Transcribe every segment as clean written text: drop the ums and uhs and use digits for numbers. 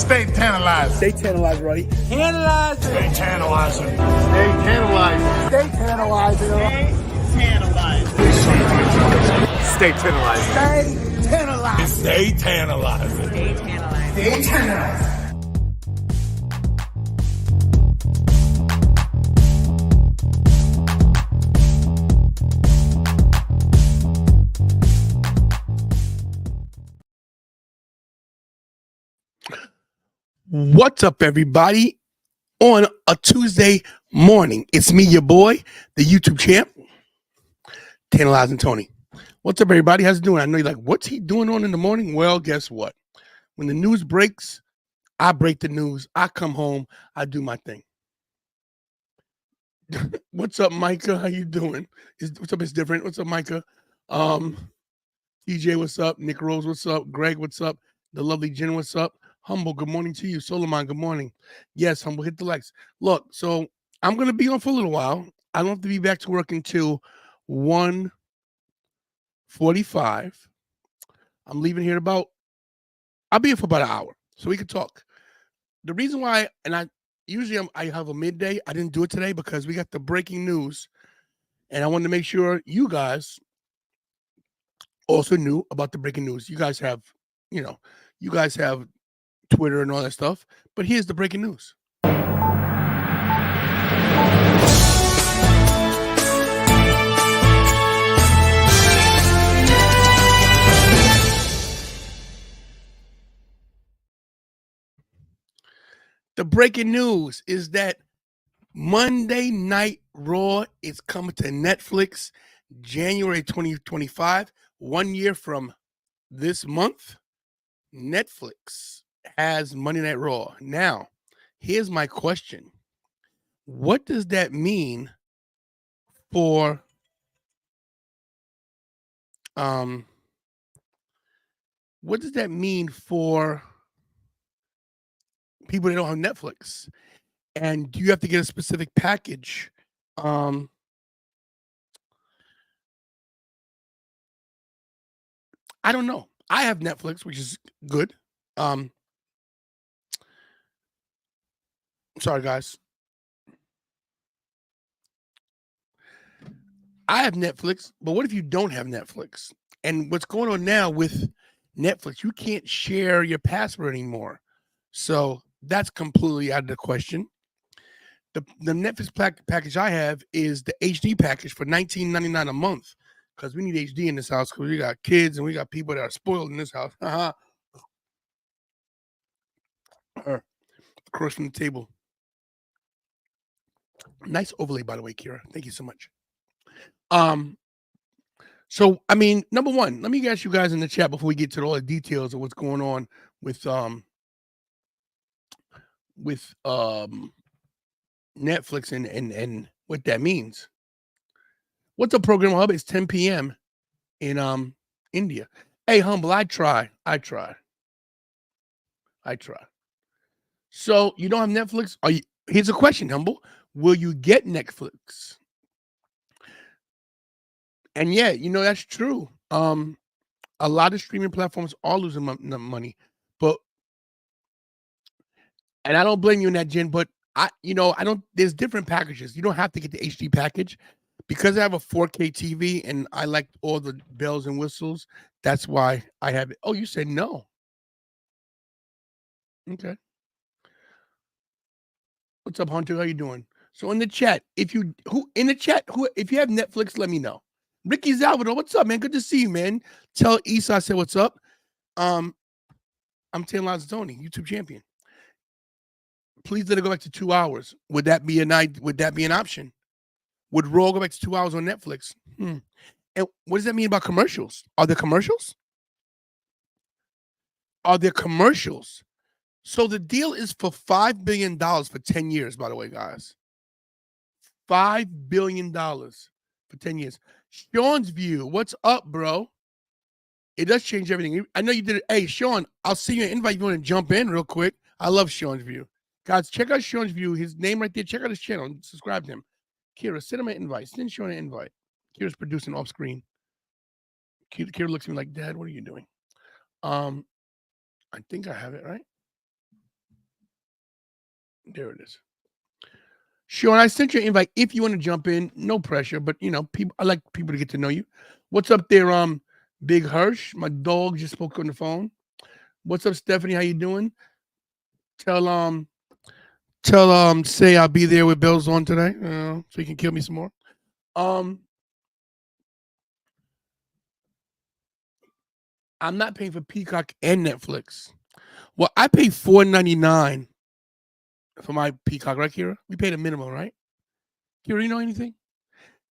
Stay tantalized. Stay tantalized, right? Tantalizing. Stay tantalizing. Stay tantalizing. Stay tantalizing. Stay tantalizing. Stay tantalizing. Stay tantalizing. Stay tantalizing. Stay tantalizing. What's up, everybody? On a Tuesday morning, it's me, your boy, the YouTube champ, Tantalizing Tony. What's up, everybody? How's it doing? I know you're like, what's he doing on in the morning? Well, guess what? When the news breaks, I break the news. I come home. I do my thing. What's up, Micah? How you doing? What's up? It's different. What's up, Micah? TJ, what's up? Nick Rose, what's up? Greg, what's up? The lovely Jen, what's up? Humble, good morning to you. Solomon, good morning. Yes, Humble, hit the likes. Look, so I'm going to be on for a little while. I don't have to be back to work until 1:45. I'm leaving here I'll be here for about an hour, so we can talk. The reason why, and I have a midday. I didn't do it today because we got the breaking news, and I wanted to make sure you guys also knew about the breaking news. You guys have Twitter and all that stuff, but here's the breaking news. The breaking news is that Monday Night Raw is coming to Netflix January 2025, 1 year from this month. Netflix has Monday Night Raw. Now, here's my question. What does that mean for people that don't have Netflix? And do you have to get a specific package? I don't know. I have Netflix, which is good. Sorry, guys. I have Netflix, but what if you don't have Netflix? And what's going on now with Netflix, you can't share your password anymore. So that's completely out of the question. The Netflix package I have is the HD package for $19.99 a month, because we need HD in this house because we got kids and we got people that are spoiled in this house. Across from the table. Nice overlay, by the way, Kira. Thank you so much. So I mean, number one, let me ask you guys in the chat before we get to all the details of what's going on with Netflix and what that means. What's up, Program Hub? It's 10 p.m. in India. Hey, Humble, I try. So you don't have Netflix? Here's a question, Humble. Will you get Netflix? And yeah, that's true. A lot of streaming platforms are losing money, and I don't blame you in that, Jen, but there's different packages. You don't have to get the HD package because I have a 4K TV and I like all the bells and whistles. That's why I have it. Oh, you said no. Okay. What's up, Hunter? How you doing? So in the chat, if you have Netflix, let me know. Ricky Zalvador, what's up, man? Good to see you, man. Tell Issa I said what's up. I'm Tantalizing Tony, YouTube champion. Please let it go back to 2 hours. Would that be an option? Would Raw go back to 2 hours on Netflix? And what does that mean about commercials? Are there commercials? So the deal is for $5 billion for 10 years, by the way, guys. $5 billion for 10 years. Sean's View, what's up, bro? It does change everything. I know you did it. Hey, Sean, I'll see you an invite if you want to jump in real quick. I love Sean's View. Guys, check out Sean's View. His name right there. Check out his channel. Subscribe to him. Kira, send him an invite. Send Sean an invite. Kira's producing off screen. Kira looks at me like, Dad, what are you doing? I think I have it, right? There it is. Sean, I sent you an invite. If you want to jump in, no pressure. But people, I like people to get to know you. What's up there, Big Hirsch? My dog just spoke on the phone. What's up, Stephanie? How you doing? Tell say I'll be there with bells on today, so you can kill me some more. I'm not paying for Peacock and Netflix. Well, I pay $4.99 for my Peacock, right, Kira? We paid a minimum, right? Kira, you know anything?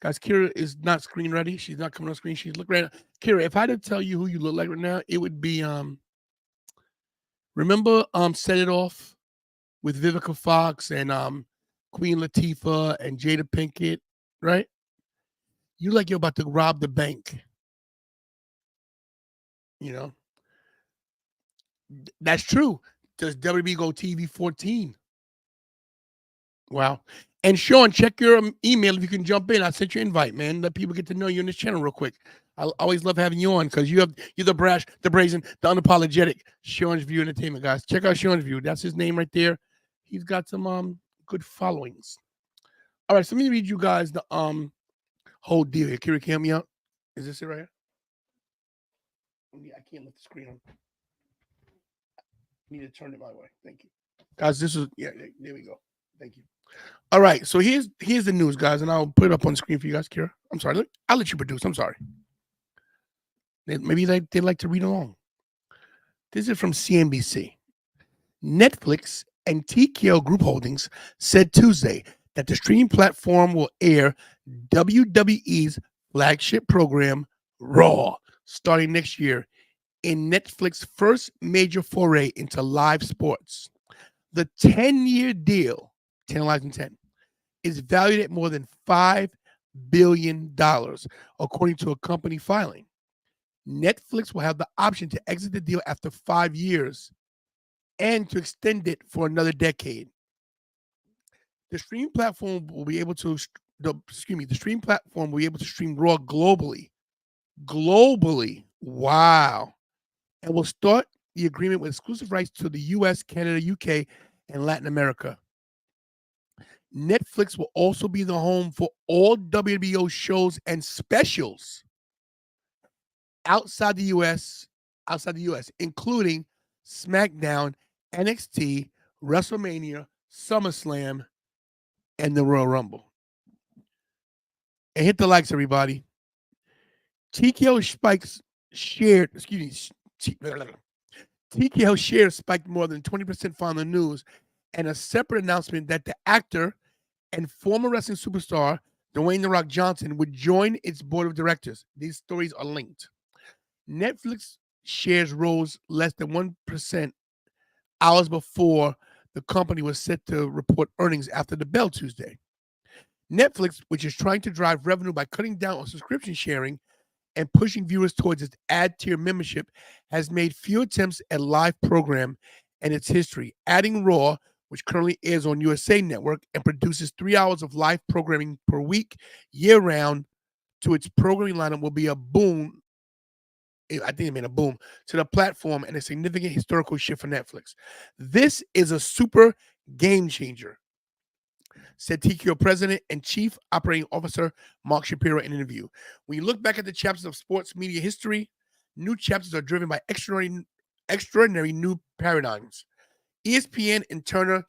Guys, Kira is not screen ready. She's not coming on screen. She's looking right now. Kira, if I had to tell you who you look like right now, it would be remember Set It Off with Vivica Fox and Queen Latifah and Jada Pinkett, right? You like you're about to rob the bank. That's true. Does WB go TV 14? Wow. And Sean, check your email if you can jump in. I sent you an invite, man. Let people get to know you on this channel real quick. I always love having you on because you're the brash, the brazen, the unapologetic Sean's View Entertainment, guys. Check out Sean's View. That's his name right there. He's got some good followings. All right, so let me read you guys the whole deal here. Kira, can you help me out? Is this it right here? I can't let the screen on. Need to turn it my way. Thank you. Guys, this is there we go. Thank you. All right, so here's the news, guys, and I'll put it up on the screen for you guys, Kira. I'm sorry. I'll let you produce. I'm sorry. Maybe they like to read along. This is from CNBC. Netflix and TKO Group Holdings said Tuesday that the streaming platform will air WWE's flagship program, Raw, starting next year, in Netflix's first major foray into live sports. The 10-year deal, 10 lives in 10, is valued at more than $5 billion, according to a company filing. Netflix will have the option to exit the deal after 5 years and to extend it for another decade. The streaming platform will be able to stream Raw globally. Wow. And will start the agreement with exclusive rights to the US, Canada, UK, and Latin America. Netflix will also be the home for all WBO shows and specials outside the US, including SmackDown, NXT, WrestleMania, SummerSlam, and the Royal Rumble. And hit the likes, everybody. TKO shares spiked more than 20% following the news, and a separate announcement that the actor and former wrestling superstar Dwayne "The Rock" Johnson would join its board of directors. These stories are linked. Netflix shares rose less than 1% hours before the company was set to report earnings after the bell Tuesday. Netflix, which is trying to drive revenue by cutting down on subscription sharing and pushing viewers towards its ad tier membership, has made few attempts at live program in its history. Adding Raw, which currently airs on USA Network and produces 3 hours of live programming per week, year-round, to its programming lineup will be a boom. I think it made a boom to the platform and a significant historical shift for Netflix. This is a super game changer, said TKO President and Chief Operating Officer Mark Shapiro in an interview. When you look back at the chapters of sports media history, new chapters are driven by extraordinary new paradigms. ESPN and Turner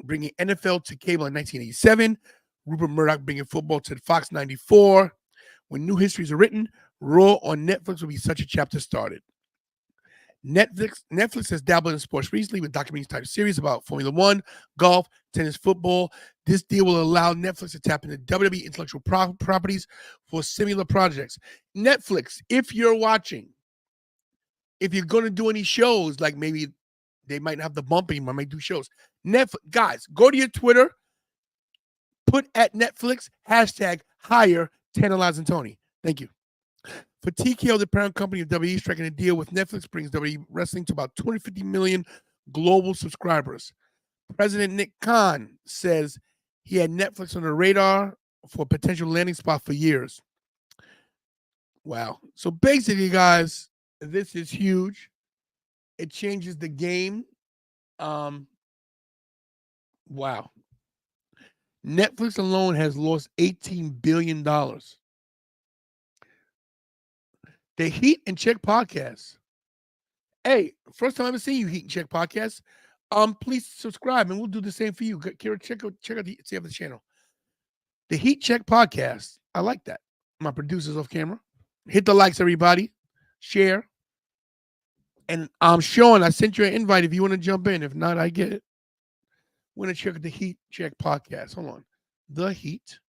bringing NFL to cable in 1987, Rupert Murdoch bringing football to Fox 94. When new histories are written, Raw on Netflix will be such a chapter started. Netflix has dabbled in sports recently with documentary type series about Formula One, golf, tennis, football. This deal will allow Netflix to tap into WWE intellectual properties for similar projects. Netflix, if you're watching, if you're going to do any shows, like maybe they might not have the bump anymore, might do shows. Netflix, guys, go to your Twitter, put at Netflix, hashtag hire Tanner Lives and Tony. Thank you. For TKO, the parent company of WWE, striking a deal with Netflix brings WWE Wrestling to about 250 million global subscribers. President Nick Khan says he had Netflix on the radar for a potential landing spot for years. Wow. So basically, guys, this is huge. It changes the game. Wow. Netflix alone has lost $18 billion. The Heat and Check podcast. Hey, first time I've ever seen you, Heat and Check podcast. Please subscribe and we'll do the same for you. Kira, check out the channel. The Heat Check podcast. I like that. My producers off camera. Hit the likes, everybody. Share. And Sean, I sent you an invite if you want to jump in. If not, I get it. We're going to check the Heat Check podcast. Hold on. The Heat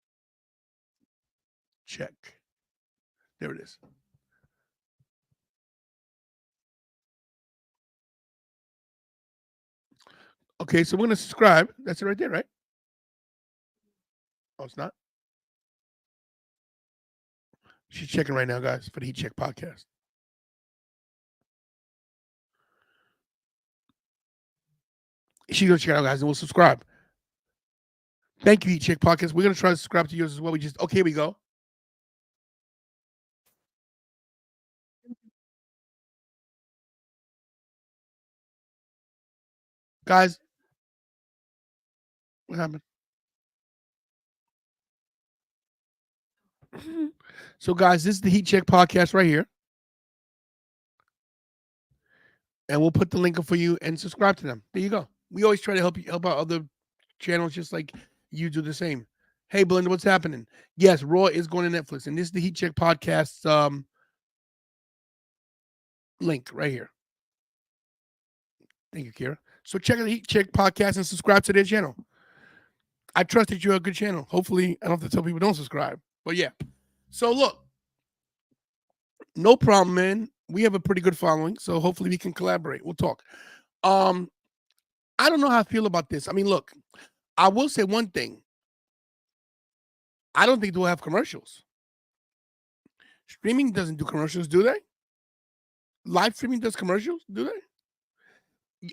Check. There it is. Okay, so we're going to subscribe. That's it right there, right? Oh, it's not? She's checking right now, guys, for the Heat Check podcast. She's going to check it out, guys, and we'll subscribe. Thank you, Heat Check podcast. We're going to try to subscribe to yours as well. Okay, here we go. Guys, what happened? So, guys, this is the Heat Check podcast right here. And we'll put the link up for you and subscribe to them. There you go. We always try to help out other channels just like you do the same. Hey, Belinda, what's happening? Yes, Raw is going to Netflix. And this is the Heat Check podcast link right here. Thank you, Kira. So check out the Heat Check podcast and subscribe to their channel. I trust that you're a good channel. Hopefully, I don't have to tell people don't subscribe. But yeah. So look, no problem, man. We have a pretty good following, so hopefully we can collaborate. We'll talk. I don't know how I feel about this. I mean, look, I will say one thing. I don't think they'll have commercials. Streaming doesn't do commercials, do they? Live streaming does commercials, do they?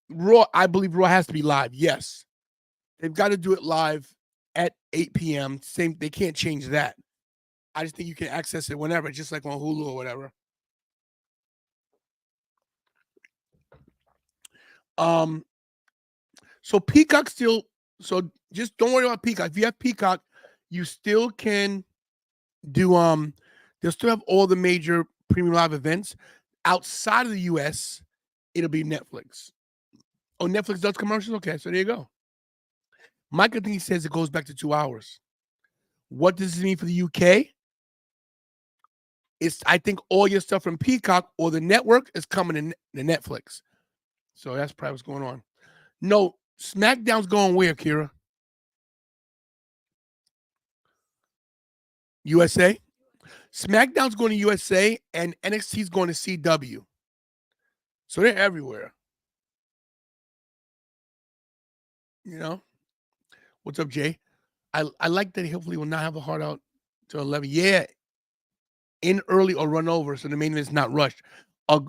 Raw, I believe Raw has to be live. Yes. They've got to do it live at 8 p.m. Same, they can't change that. I just think you can access it whenever, just like on Hulu or whatever. So Peacock still, so just don't worry about Peacock. If you have Peacock, you still can do they'll still have all the major premium live events. Outside of the US, it'll be Netflix. Oh, Netflix does commercials? Okay, so there you go. Mike, I think he says it goes back to 2 hours. What does this mean for the UK? It's, I think all your stuff from Peacock or the network is coming in the Netflix. So that's probably what's going on. No, SmackDown's going where, Kira? USA? SmackDown's going to USA and NXT's going to CW. So they're everywhere. You know? What's up, Jay? I like that he hopefully will not have a hard out to 11. Yeah. In early or run over, so the main event's not rushed.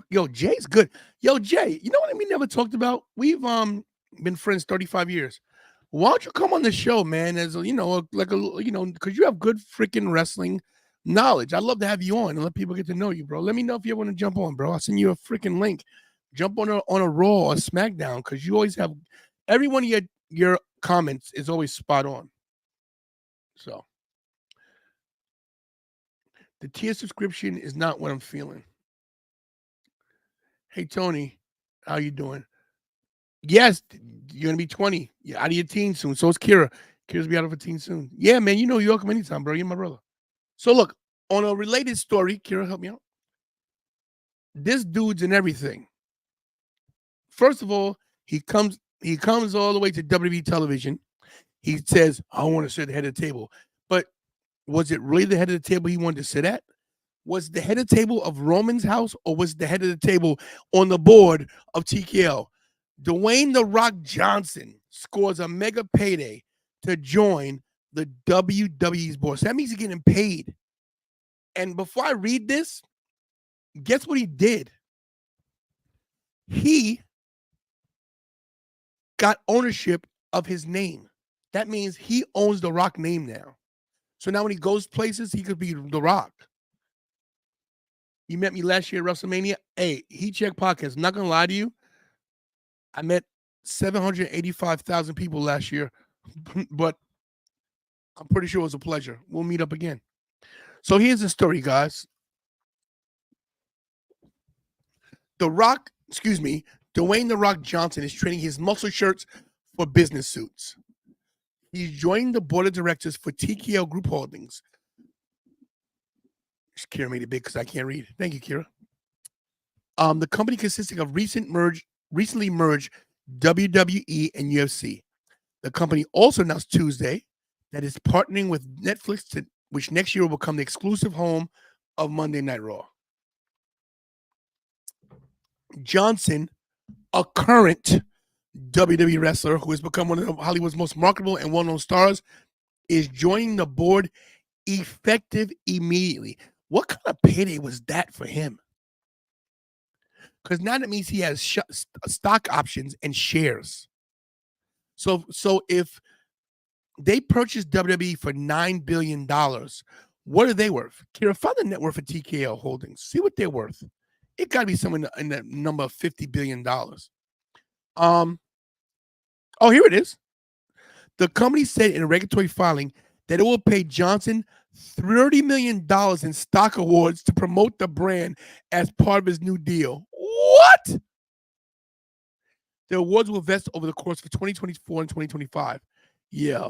Yo, Jay's good. Yo, Jay, you know what we never talked about? We've been friends 35 years. Why don't you come on the show, man? As a, because you have good freaking wrestling knowledge. I'd love to have you on and let people get to know you, bro. Let me know if you want to jump on, bro. I'll send you a freaking link. Jump on a Raw or SmackDown because you always have every one of your comments is always spot on. So the tier subscription is not what I'm feeling. Hey, Tony, how you doing? Yes, you're going to be 20. You're out of your teen soon. So is Kira. Kira's be out of her teen soon. Yeah, man, you know you're welcome anytime, bro. You're my brother. So look, on a related story, Kira, help me out. This dude's in everything. First of all, he comes all the way to WWE television. He says, I want to sit at the head of the table. But was it really the head of the table he wanted to sit at? Was the head of the table of Roman's house or was the head of the table on the board of TKO? Dwayne "The Rock" Johnson scores a mega payday to join the WWE's board. So that means he's getting paid. And before I read this, guess what he did? He got ownership of his name. That means he owns the Rock name now. So now when he goes places, he could be The Rock. You met me last year at WrestleMania. Hey, Heat Check podcast. I'm not gonna lie to you. I met 785,000 people last year, but I'm pretty sure it was a pleasure. We'll meet up again. So here's the story, guys. Dwayne The Rock Johnson is trading his muscle shirts for business suits. He's joining the board of directors for TKO Group Holdings. Kira made it big because I can't read. Thank you, Kira. The company consisting of recently merged WWE and UFC. The company also announced Tuesday that it's partnering with Netflix, which next year will become the exclusive home of Monday Night Raw. Johnson, a current WWE wrestler who has become one of Hollywood's most marketable and well-known stars, is joining the board effective immediately. What kind of payday was that for him? Because now that means he has stock options and shares. So if they purchased WWE for $9 billion, what are they worth? Kira, find the net worth of TKO Holdings. See what they're worth. It got to be somewhere in the number of $50 billion. Oh, here it is. The company said in a regulatory filing that it will pay Johnson $30 million in stock awards to promote the brand as part of his new deal. What? The awards will vest over the course of 2024 and 2025. Yeah.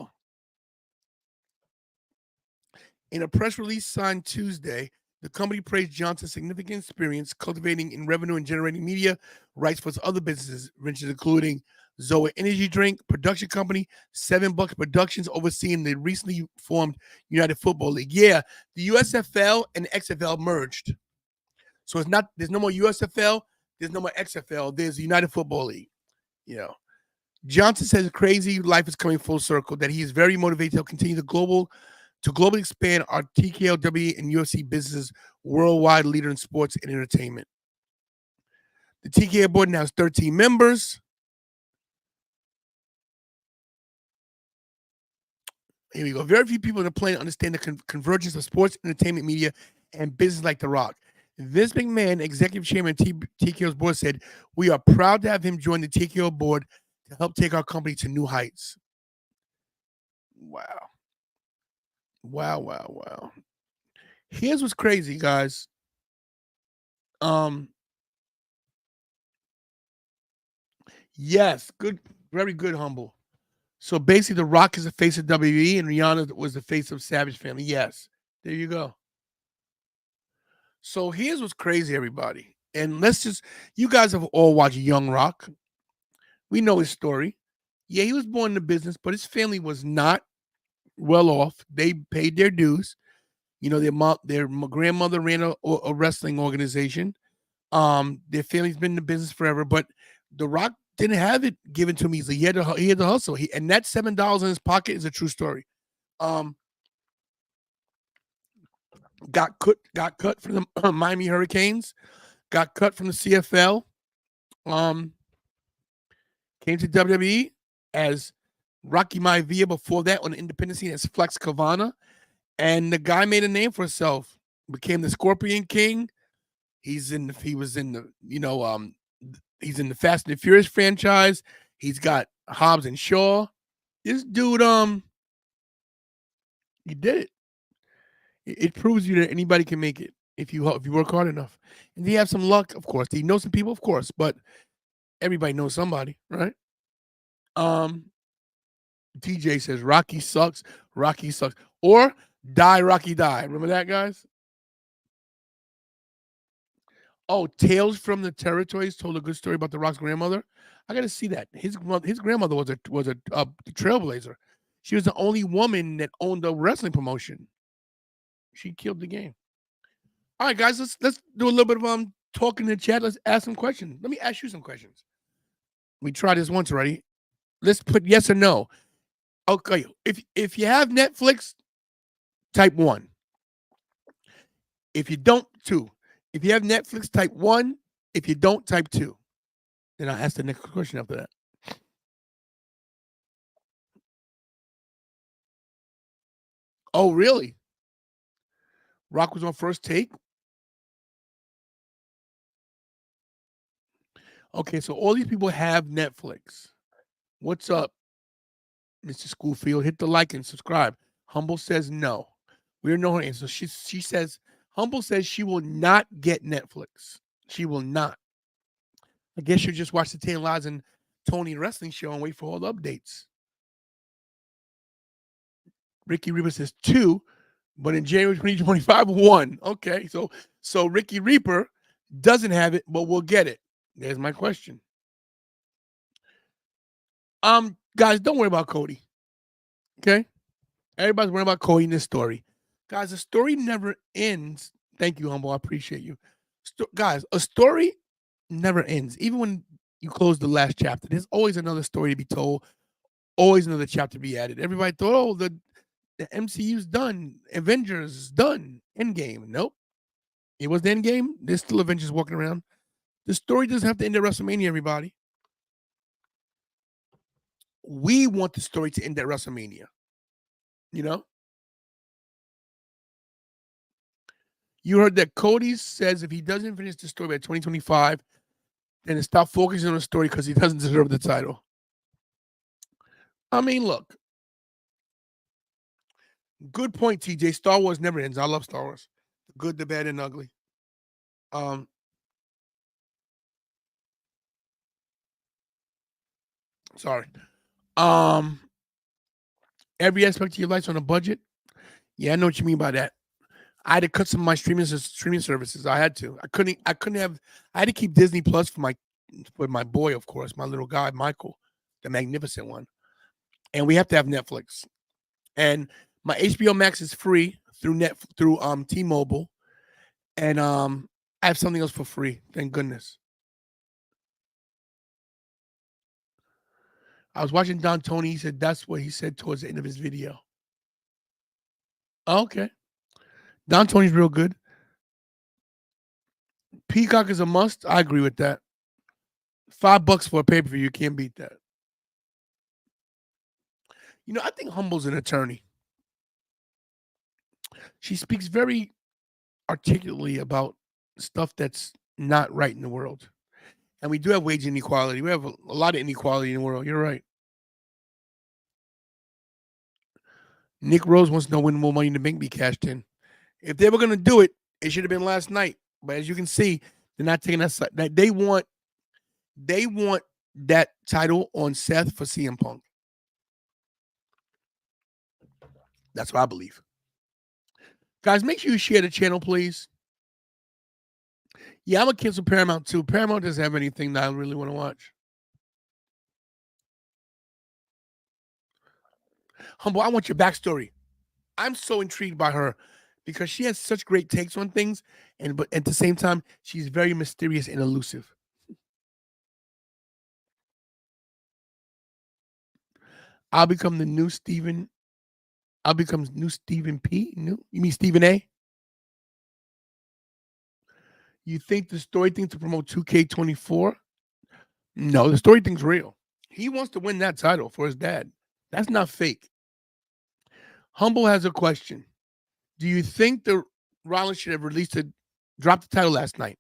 In a press release signed Tuesday, the company praised Johnson's significant experience cultivating in revenue and generating media rights for its other businesses, ventures including Zoa Energy Drink Production Company, Seven Bucks Productions, overseeing the recently formed United Football League. Yeah, the USFL and the XFL merged. So there's no more USFL, there's no more XFL, there's the United Football League. You know, Johnson says crazy life is coming full circle, that he is very motivated to continue to globally expand our TKO, WWE, and UFC businesses, worldwide leader in sports and entertainment. The TKO board now has 13 members. Here we go. Very few people on the planet understand the convergence of sports, entertainment, media, and business like The Rock. Vince McMahon, executive chairman of TKO's board, said, "We are proud to have him join the TKO board to help take our company to new heights." Wow. Wow. Here's what's crazy, guys. Yes, good, very good, Humble. So basically, The Rock is the face of WWE, and Rihanna was the face of Savage Family. Yes, there you go. So here's what's crazy, everybody. And you guys have all watched Young Rock. We know his story. Yeah, he was born in the business, but his family was not well off. They paid their dues. You know, their grandmother ran a wrestling organization. Their family's been in the business forever, but The Rock didn't have it given to him easily. He had to hustle. And that $7 in his pocket is a true story. Got cut from the Miami Hurricanes. Got cut from the CFL. Came to WWE as Rocky Maivia before that on the independent scene as Flex Kavana. And the guy made a name for himself. Became the Scorpion King. He's in the Fast and the Furious franchise. He's got Hobbs and Shaw. This dude, he did it. It proves you that anybody can make it if you work hard enough. And he have some luck, of course. He knows some people, of course, but everybody knows somebody, right? TJ says Rocky sucks. Or die, Rocky, die. Remember that, guys? Oh, Tales from the Territories told a good story about The Rock's grandmother. I got to see that. His grandmother was a trailblazer. She was the only woman that owned a wrestling promotion. She killed the game. All right, guys, let's do a little bit of talking in the chat. Let's ask some questions. Let me ask you some questions. We tried this once already. Let's put yes or no. Okay, if you have Netflix, type 1. If you don't, 2. If you have Netflix, type 1. If you don't, type 2. Then I'll ask the next question after that. Oh, really? Rock was on First Take? Okay, so all these people have Netflix. What's up, Mr. Schoolfield? Hit the like and subscribe. Humble says no. We don't know her answer. She says, Humble says she will not get Netflix. She will not. I guess she'll just watch the Tan Lives and Tony wrestling show and wait for all the updates. Ricky Reaper says 2, but in January 2025, 1. Okay, so Ricky Reaper doesn't have it, but we'll get it. There's my question. Guys, don't worry about Cody. Okay? Everybody's worrying about Cody in this story. Guys, the story never ends. Thank you, Humble. I appreciate you. Guys, a story never ends. Even when you close the last chapter, there's always another story to be told, always another chapter to be added. Everybody thought, oh, the MCU's done. Avengers is done. Endgame. Nope. It was the Endgame. There's still Avengers walking around. The story doesn't have to end at WrestleMania, everybody. We want the story to end at WrestleMania. You know? You heard that Cody says if he doesn't finish the story by 2025, then to stop focusing on the story because he doesn't deserve the title. I mean, look. Good point, TJ. Star Wars never ends. I love Star Wars. The good, the bad, and ugly. Sorry. Every aspect of your life's on a budget. Yeah, I know what you mean by that. I had to cut some of my streaming services. I had to. I had to keep Disney Plus for my boy, of course, my little guy, Michael, the magnificent one. And we have to have Netflix. And my HBO Max is free through T-Mobile. And I have something else for free. Thank goodness. I was watching Don Tony. He said that's what he said towards the end of his video. Okay. Don Tony's real good. Peacock is a must. I agree with that. $5 for a pay-per-view. You can't beat that. You know, I think Humble's an attorney. She speaks very articulately about stuff that's not right in the world. And we do have wage inequality. We have a lot of inequality in the world. You're right. Nick Rose wants to know when will Money in the Bank be cashed in. If they were going to do it, it should have been last night. But as you can see, they're not taking that. They want that title on Seth for CM Punk. That's what I believe. Guys, make sure you share the channel, please. Yeah, I'm going to cancel Paramount too. Paramount doesn't have anything that I really want to watch. Humble, I want your backstory. I'm so intrigued by her because she has such great takes on things, but at the same time, she's very mysterious and elusive. I'll become new Stephen P. You mean Stephen A? You think the story thing to promote 2K24? No, the story thing's real. He wants to win that title for his dad. That's not fake. Humble has a question. Do you think the Rollins should have dropped the title last night?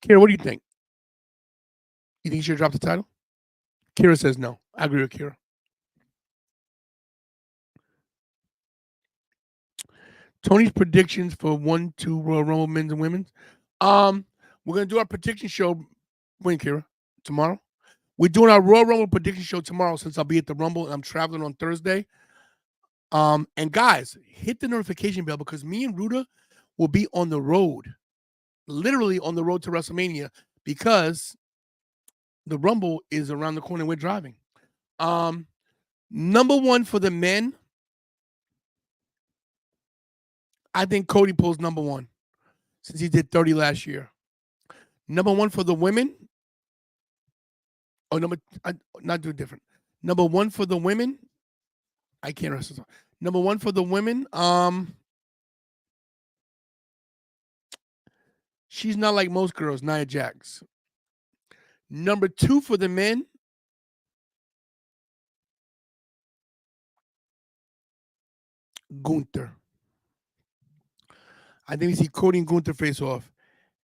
Kira, what do you think? You think he should have dropped the title? Kira says no. I agree with Kira. Tony's predictions for 1-2 Royal Rumble men's and women's. We're gonna do our prediction show. When, Kira? Tomorrow? We're doing our Royal Rumble prediction show tomorrow since I'll be at the Rumble and I'm traveling on Thursday. And guys, hit the notification bell because me and Ruda will be on the road, literally on the road to WrestleMania because the Rumble is around the corner. We're driving. Number 1 for the men. I think Cody pulls number 1 since he did 30 last year. Number 1 for the women. Oh, not do different. Number 1 for the women. I can't wrestle. Number 1 for the women. She's not like most girls, Nia Jax. Number 2 for the men. Gunther. I think we see Cody and Gunther face off.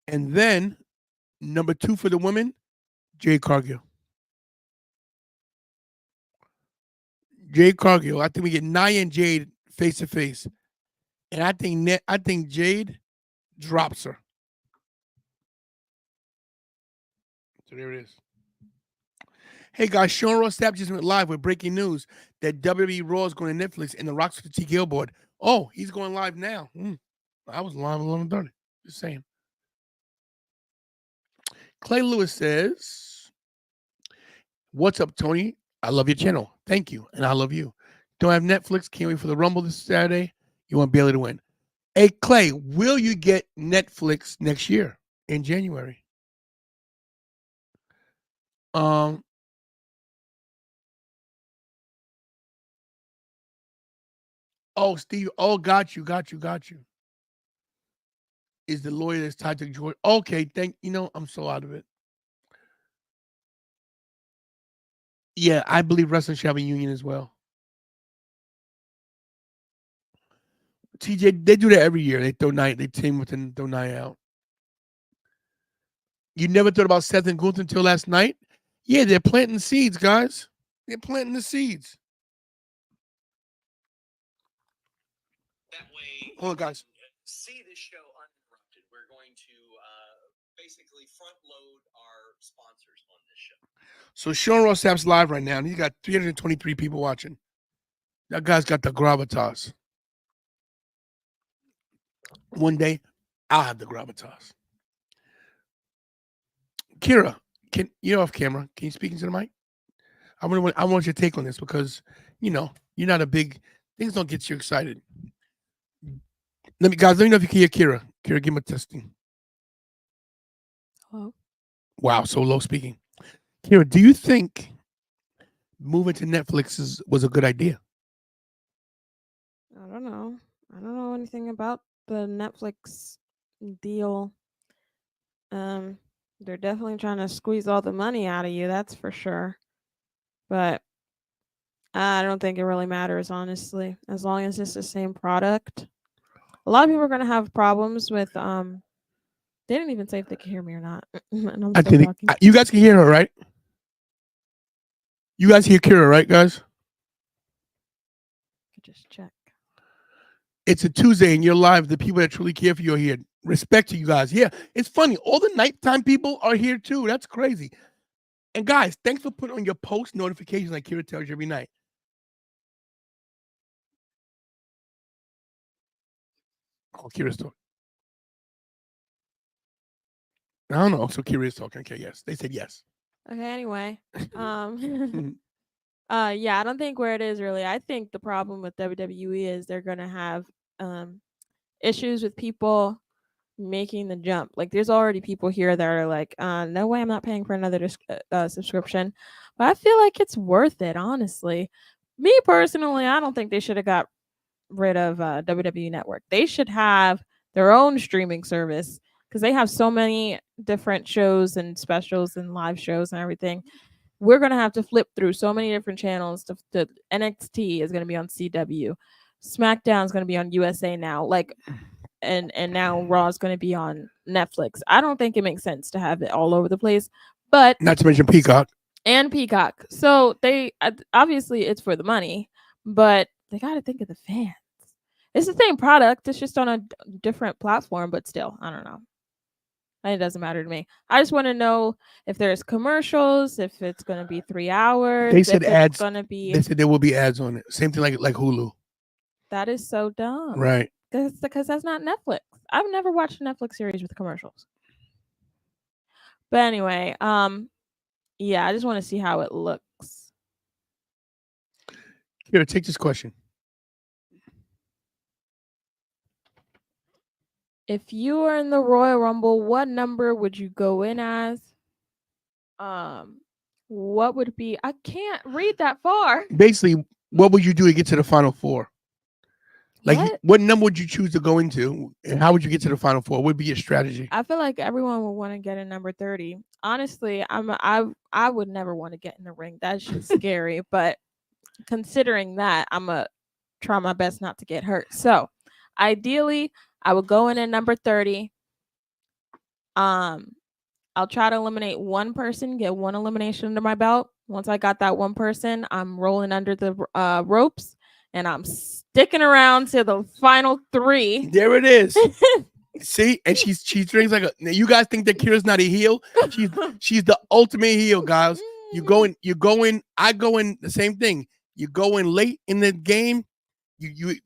And then number 2 for the women, Jade Cargill. Jade Cargill. I think we get Nia and Jade face to face, and I think Jade drops her. So there it is. Hey guys, Sean Ross Sapp just went live with breaking news that WWE Raw is going to Netflix and The Rock's to TKO board. Oh, he's going live now. I was live at 11:30. Just saying. Clay Lewis says, "What's up, Tony? I love your channel. Thank you, and I love you. Don't have Netflix. Can't wait for the Rumble this Saturday. You want Bailey to win. Hey Clay, will you get Netflix next year in January?" Oh, Steve. Oh, got you. Is the lawyer that's tied to George? Okay, I'm so out of it. Yeah, I believe wrestling should have a union as well. TJ, they do that every year. They team with and throw Nia out. You never thought about Seth and Gunther until last night? Yeah, they're planting seeds, guys. They're planting the seeds. That way, hold on, guys. See this show uninterrupted. We're going to basically front load our sponsors on this show. So Sean Ross Sapp's live right now, and he's got 323 people watching. That guy's got the gravitas. One day, I'll have the gravitas. Kira, you're off camera. Can you speak into the mic? I want your take on this because you're not a big things don't get you excited. Let me know if you can hear Kira. Kira, give me a testing. Hello. Wow, so low speaking. Kira, do you think moving to Netflix was a good idea? I don't know. I don't know anything about the Netflix deal. They're definitely trying to squeeze all the money out of you, that's for sure. But I don't think it really matters, honestly, as long as it's the same product. A lot of people are gonna have problems with they didn't even say if they can hear me or not. And I'm still talking. You guys can hear her, right? You guys hear Kira, right, guys? Just check. It's a Tuesday and you're live. The people that truly care for you are here. Respect to you guys. Yeah, it's funny. All the nighttime people are here too. That's crazy. And guys, thanks for putting on your post notifications like Kira tells you every night. Oh, Kira's talking. I don't know. So Kira's talking. Okay, yes. They said yes. Okay, anyway. Yeah, I don't think where it is really. I think the problem with WWE is they're gonna have issues with people making the jump. Like there's already people here that are like, no way I'm not paying for another subscription. But I feel like it's worth it, honestly. Me personally, I don't think they should have got rid of WWE Network. They should have their own streaming service because they have so many different shows and specials and live shows and everything. We're gonna have to flip through so many different channels. To NXT is gonna be on CW, SmackDown is gonna be on USA now, like, and now Raw is gonna be on Netflix. I don't think it makes sense to have it all over the place, but not to mention Peacock. So they obviously it's for the money, but they got to think of the fans. It's the same product. It's just on a different platform, but still, I don't know. It doesn't matter to me. I just want to know if there's commercials, if it's going to be 3 hours. They said ads. It's going to be. They said there will be ads on it. Same thing like Hulu. That is so dumb. Right. Because that's not Netflix. I've never watched a Netflix series with commercials. But anyway, yeah, I just want to see how it looks. Here, take this question. If you were in the Royal Rumble, what number would you go in as? What would it be? I can't read that far. Basically, what would you do to get to the Final Four? Like, what number would you choose to go into, and how would you get to the Final Four? What would be your strategy? I feel like everyone would want to get in number 30. Honestly, I would never want to get in the ring. That's just scary. But considering that, I'm gonna try my best not to get hurt. So, ideally, I would go in at number 30. I'll try to eliminate one person, get one elimination under my belt. Once I got that one person, I'm rolling under the ropes and I'm sticking around to the final 3. There it is. See, and she drinks like a. You guys think that Kira's not a heel? She's the ultimate heel, guys. You go in. I go in the same thing. You go in late in the game. You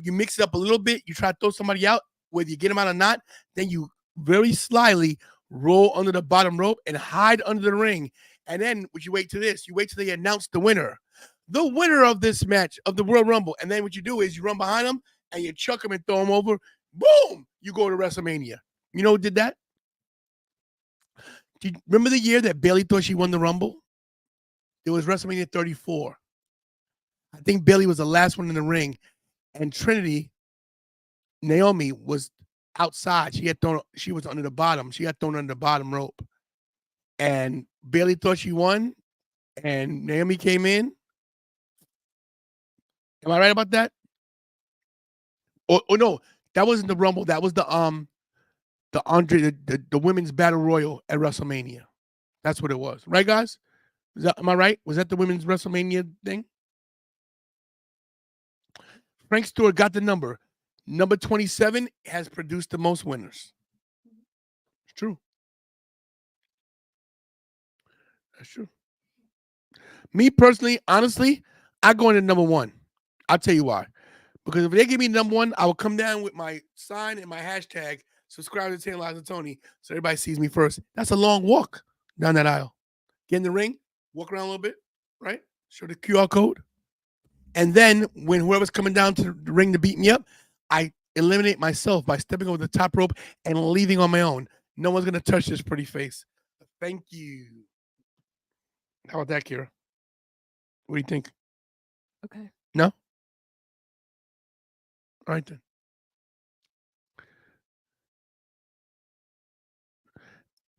mix it up a little bit. You try to throw somebody out, whether you get them out or not. Then you very slyly roll under the bottom rope and hide under the ring. And then what you wait to this? You wait till they announce the winner. The winner of this match of the Royal Rumble. And then what you do is you run behind them and you chuck them and throw them over. Boom! You go to WrestleMania. You know who did that? Do you remember the year that Bayley thought she won the Rumble? It was WrestleMania 34. I think Bayley was the last one in the ring. And Trinity, Naomi, was outside. She was under the bottom. She got thrown under the bottom rope. And Bayley thought she won. And Naomi came in. Am I right about that? Oh no, that wasn't the Rumble. That was the women's battle royal at WrestleMania. That's what it was, right, guys? Am I right? Was that the women's WrestleMania thing? Frank Stewart got the number. Number 27 has produced the most winners. It's true. That's true. Me personally, honestly, I go into number 1. I'll tell you why. Because if they give me number 1, I will come down with my sign and my hashtag, subscribe to Tantalize and Tony, so everybody sees me first. That's a long walk down that aisle. Get in the ring, walk around a little bit, right? Show the QR code. And then when whoever's coming down to the ring to beat me up, I eliminate myself by stepping over the top rope and leaving on my own. No one's going to touch this pretty face. Thank you. How about that, Kira? What do you think? Okay. No? All right, then.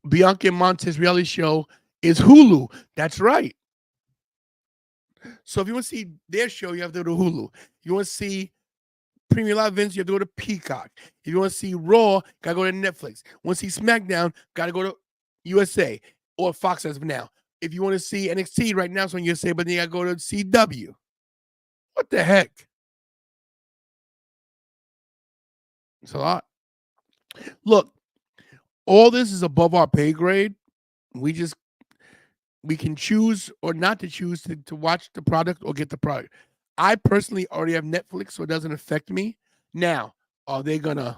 Bianca and Montez reality show is Hulu. That's right. So if you want to see their show, you have to go to Hulu. You want to see Premier Live events, you have to go to Peacock. If you want to see Raw, gotta go to Netflix. Want to see SmackDown, gotta go to USA or Fox as of now. If you want to see NXT right now, it's on USA, but then you gotta go to CW. What the heck? It's a lot. Look, all this is above our pay grade. We can choose or not to choose to watch the product or get the product. I personally already have Netflix, so it doesn't affect me. Now, are they going to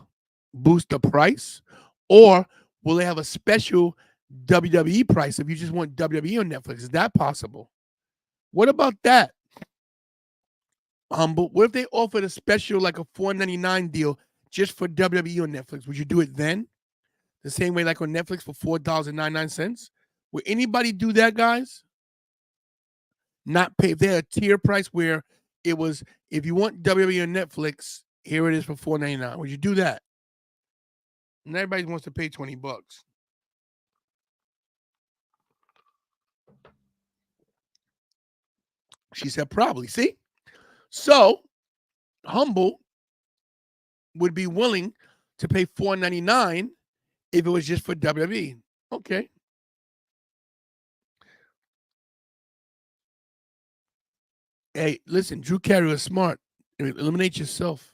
boost the price? Or will they have a special WWE price if you just want WWE on Netflix? Is that possible? What about that? But what if they offered a special, like a $4.99 deal just for WWE on Netflix? Would you do it then? The same way like on Netflix for $4.99? Would anybody do that, guys? Not pay. If they had a tier price where it was, if you want WWE on Netflix, here it is for $4.99. Would you do that? And everybody wants to pay $20. She said probably. See? So, Humble would be willing to pay $4.99 if it was just for WWE. Okay. Hey, listen, Drew Carey was smart. Eliminate yourself.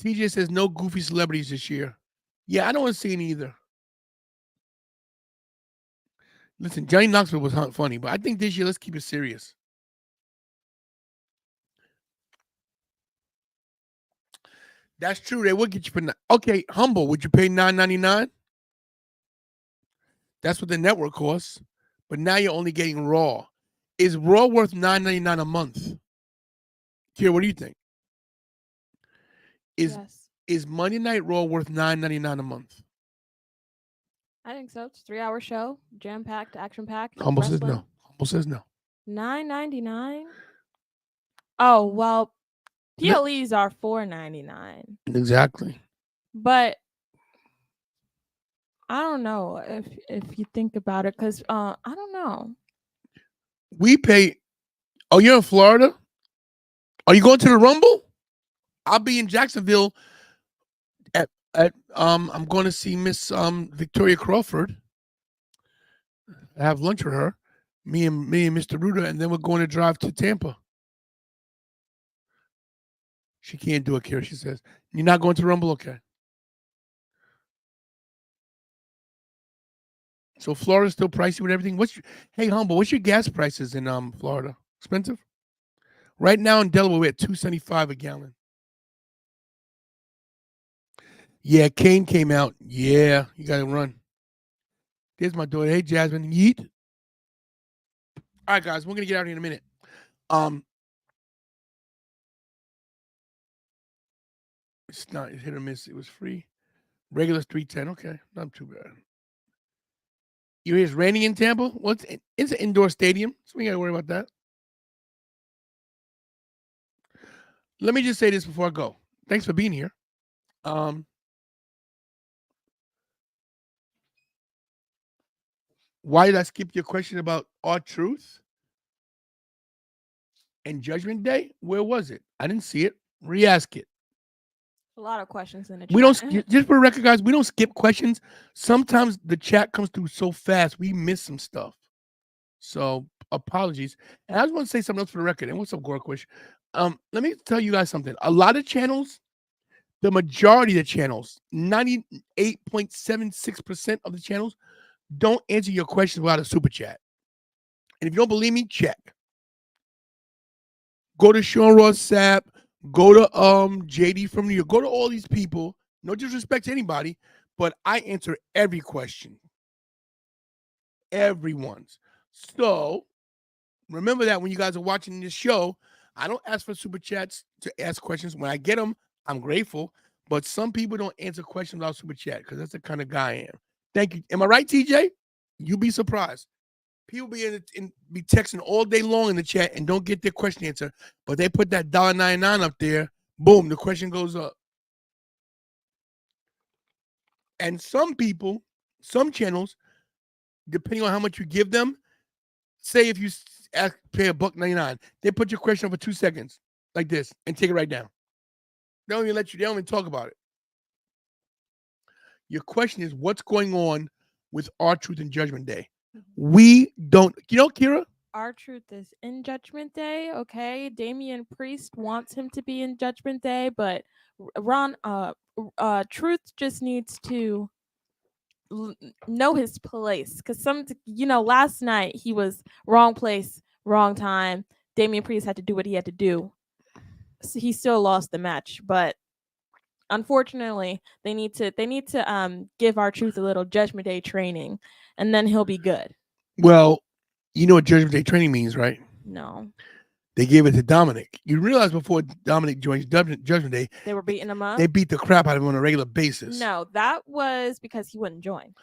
TJ says no goofy celebrities this year. Yeah, I don't want to see any either. Listen, Johnny Knoxville was funny, but I think this year, let's keep it serious. That's true. They would get you for okay. Humble, would you pay $9.99? That's what the network costs. But now you're only getting Raw. Is Raw worth $9.99 a month? Kira, what do you think? Is Monday Night Raw worth $9.99 a month? I think so. It's a 3-hour show, jam-packed, action-packed. Humble says no. Humble says no. $9.99? Oh, well, PLEs are $4.99. Exactly. But I don't know if you think about it, because I don't know. We pay. Oh, you're in Florida? Are you going to the Rumble? I'll be in Jacksonville at I'm going to see Miss Victoria Crawford. I have lunch with her, me and Mr. Ruder, and then we're going to drive to Tampa. She can't do it, Kira. She says, "You're not going to Rumble, okay?" So Florida's still pricey with everything. Hey, Humble? What's your gas prices in Florida? Expensive? Right now in Delaware, we're at $2.75 a gallon. Yeah, Kane came out. Yeah, you gotta run. There's my daughter. Hey, Jasmine. Yeet. All right, guys, we're gonna get out here in a minute. It's not hit or miss. It was free. Regular's $310. Okay, not too bad. You hear it's raining in Tampa? It's an indoor stadium, so we gotta worry about that. Let me just say this before I go. Thanks for being here. Why did I skip your question about R-Truth and Judgment Day? Where was it? I didn't see it. Re-ask it. A lot of questions in the chat. We don't, just for the record, guys, we don't skip questions. Sometimes the chat comes through so fast, we miss some stuff. So apologies. And I just want to say something else for the record. And what's up, Gorquish? Let me tell you guys something. A lot of channels, the majority of the channels, 98.76% of the channels, don't answer your questions without a super chat. And if you don't believe me, check. Go to Sean Ross Sapp, go to JD from New York, go to all these people. No disrespect to anybody, but I answer every question. Everyone's. So remember that when you guys are watching this show, I don't ask for super chats to ask questions. When I get them, I'm grateful. But some people don't answer questions without super chat because that's the kind of guy I am. Thank you. Am I right, TJ? You'll be surprised. People be be texting all day long in the chat and don't get their question answered, but they put that $1.99 up there. Boom, the question goes up. And some people, some channels, depending on how much you give them, say if you pay $1.99, they put your question up for 2 seconds like this and take it right down. They don't even let you. They don't even talk about it. Your question is, what's going on with R-Truth and Judgment Day? We don't, Kira? R-Truth is in Judgment Day, okay? Damian Priest wants him to be in Judgment Day, but Truth just needs to know his place. Because last night he was wrong place, wrong time. Damian Priest had to do what he had to do. So he still lost the match, but unfortunately, they need to give R-Truth a little Judgment Day training, and then he'll be good. Well, you know what Judgment Day training means, right? No. They gave it to Dominic. You realize before Dominic joined Judgment Day, they were beating him up? They beat the crap out of him on a regular basis. No, that was because he wouldn't join.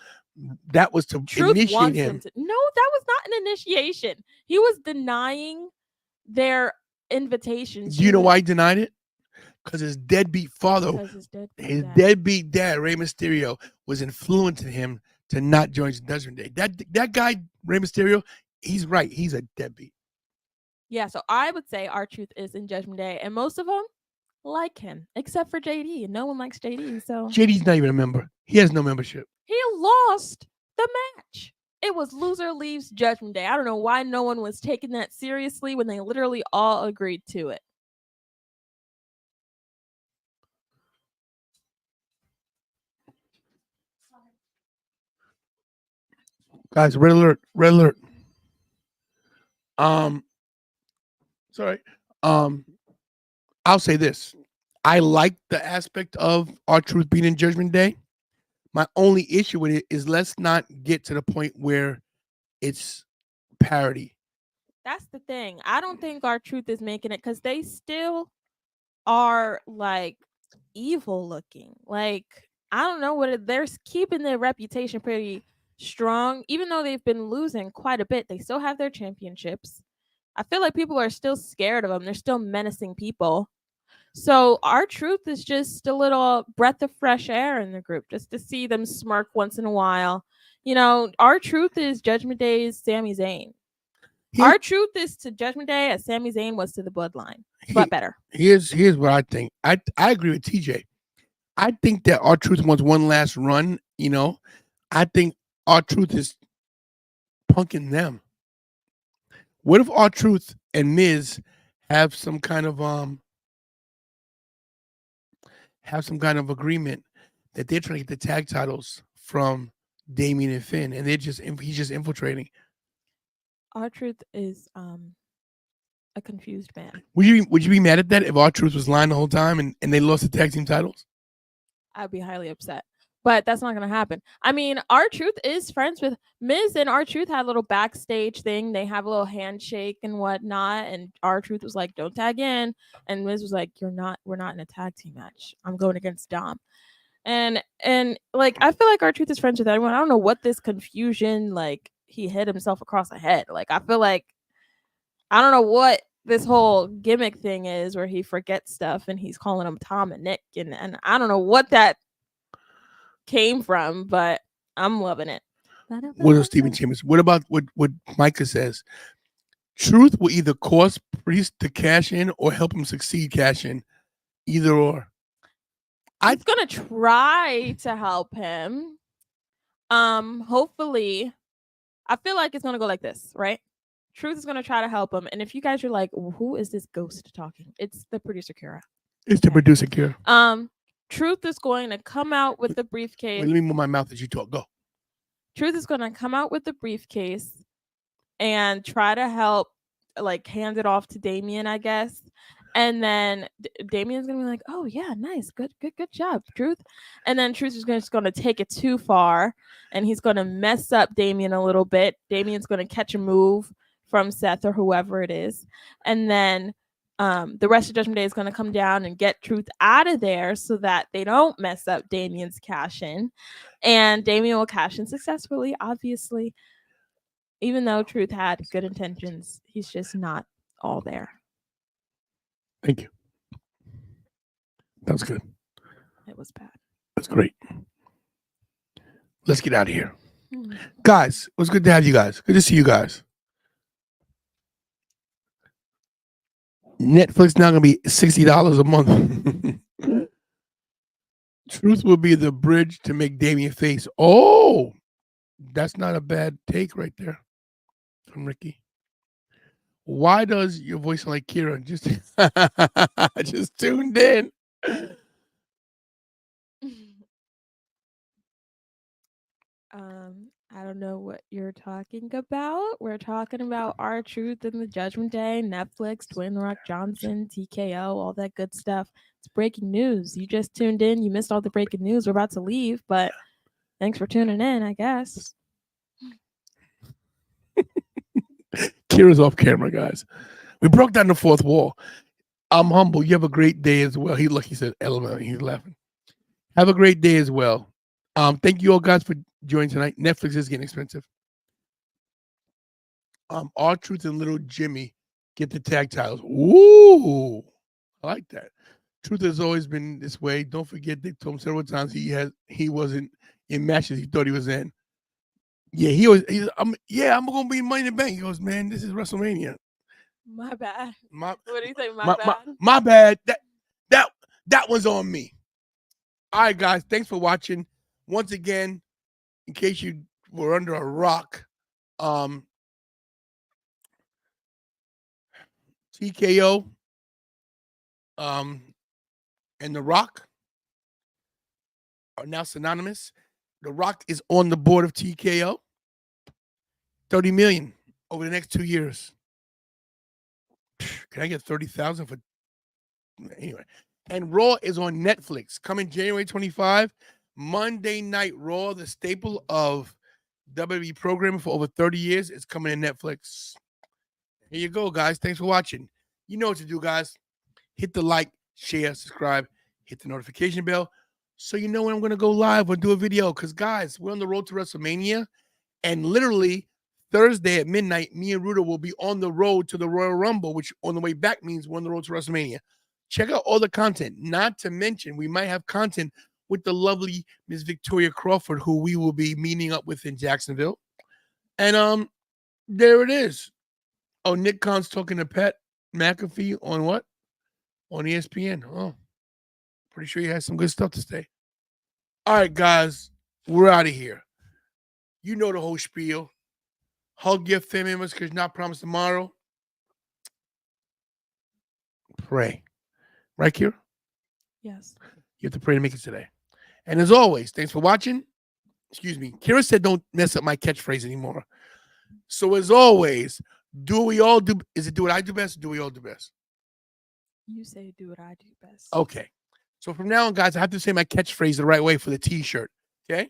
That was to Truth initiate wants him. No, that was not an initiation. He was denying their invitations. Do you know why he denied it? Because his deadbeat father, his deadbeat dad, Rey Mysterio, was influencing him to not join Judgment Day. That guy, Rey Mysterio, he's right. He's a deadbeat. Yeah, so I would say R-Truth is in Judgment Day, and most of them like him, except for JD. No one likes JD, so JD's not even a member. He has no membership. He lost the match. It was loser leaves Judgment Day. I don't know why no one was taking that seriously when they literally all agreed to it. Guys, red alert, red alert. Sorry. I'll say this. I like the aspect of R-Truth being in Judgment Day. My only issue with it is let's not get to the point where it's parody. That's the thing. I don't think R-Truth is making it because they still are like evil looking. Like, I don't know what they're keeping their reputation pretty strong, even though they've been losing quite a bit. They still have their championships. I feel like people are still scared of them. They're still menacing people. So R-Truth is just a little breath of fresh air in the group, just to see them smirk once in a while. R-Truth is Judgment Day's Sami Zayn. R-Truth is to Judgment Day as Sami Zayn was to the Bloodline, but better. Here's what I think. I agree with TJ. I think that R-Truth wants one last run. I think R-Truth is punking them. What if R-Truth and Miz have some kind of agreement that they're trying to get the tag titles from Damian and Finn, and he's just infiltrating? R-Truth is a confused man. Would you be mad at that if R-Truth was lying the whole time and they lost the tag team titles? I'd be highly upset. But that's not going to happen. I mean, R-Truth is friends with Miz, and R-Truth had a little backstage thing. They have a little handshake and whatnot. And R-Truth was like, "Don't tag in." And Miz was like, we're not in a tag team match. I'm going against Dom. And like, I feel like R-Truth is friends with everyone. I don't know what this confusion, like, he hit himself across the head. Like, I feel like, I don't know what this whole gimmick thing is where he forgets stuff and he's calling them Tom and Nick. And I don't know what that came from, but I'm loving it. What else, Stephen Chambers? What about what Micah says? Truth will either cause Priest to cash in or help him succeed cash in. Either or. I'm gonna try to help him. Hopefully, I feel like it's gonna go like this, right? Truth is gonna try to help him, and if you guys are like, "Who is this ghost talking?" It's the producer Kira. It's the producer Kira. Truth is going to come out with the briefcase. Wait, let me move my mouth as you talk. Go. Truth is going to come out with the briefcase and try to help, like, hand it off to Damian, I guess. And then Damian's going to be like, "Oh, yeah, nice. Good job, Truth." And then Truth is just going to take it too far, and he's going to mess up Damian a little bit. Damian's going to catch a move from Seth or whoever it is. And then the rest of Judgment Day is going to come down and get Truth out of there so that they don't mess up Damian's cash in. And Damian will cash in successfully, obviously. Even though Truth had good intentions, he's just not all there. Thank you. That was good. It was bad. That's great. Let's get out of here. Guys, it was good to have you guys. Good to see you guys. Netflix now going to be $60 a month. Truth will be the bridge to make Damian face. Oh, that's not a bad take right there from Ricky. Why does your voice sound like Kira? Just tuned in. I don't know what you're talking about. We're talking about R-Truth and the Judgment Day, Netflix, Dwayne The Rock Johnson, TKO, all that good stuff. It's breaking news. You just tuned in. You missed all the breaking news. We're about to leave, but thanks for tuning in, I guess. Kira's off camera, guys. We broke down the fourth wall. I'm humble. You have a great day as well. He said element. He's laughing. Have a great day as well. Thank you all guys for joining tonight. Netflix is getting expensive. R-Truth and Little Jimmy get the tag titles. Ooh, I like that. Truth has always been this way. Don't forget, they told him several times he wasn't in matches he thought he was in. Yeah, I'm gonna be Money in the Bank. He goes, man, this is WrestleMania. My bad. What do you think? My bad. My bad. That was on me. All right, guys. Thanks for watching. Once again, in case you were under a rock, TKO, and The Rock are now synonymous. The Rock is on the board of TKO. $30 million over the next 2 years. Can I get 30,000 for anyway? And Raw is on Netflix coming January 25. Monday Night Raw, the staple of WWE programming for over 30 years, is coming to Netflix. Here you go, guys. Thanks for watching. You know what to do, guys. Hit the like, share, subscribe, hit the notification bell so you know when I'm going to go live or do a video. Because, guys, we're on the road to WrestleMania. And literally, Thursday at midnight, me and Ruda will be on the road to the Royal Rumble, which on the way back means we're on the road to WrestleMania. Check out all the content. Not to mention, we might have content with the lovely Miss Victoria Crawford, who we will be meeting up with in Jacksonville. And there it is. Oh, Nick Khan's talking to Pat McAfee on what? On ESPN. Oh, pretty sure he has some good stuff to say. All right, guys, we're out of here. You know the whole spiel. Hug your family members because you're not promised tomorrow. Pray. Right, Kira? Yes. You have to pray to make it today. And as always, thanks for watching. Excuse me. Kira said don't mess up my catchphrase anymore. So as always, do what we all do. Is it do what I do best or do we all do best? You say do what I do best. Okay. So from now on, guys, I have to say my catchphrase the right way for the t-shirt. Okay?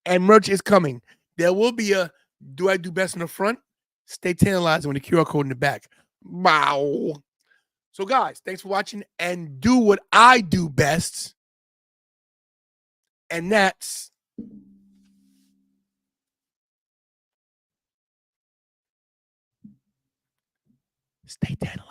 And merch is coming. There will be a do I do best in the front. Stay tantalizing with the QR code in the back. Wow. So guys, thanks for watching and do what I do best. And that's stay tantalizing.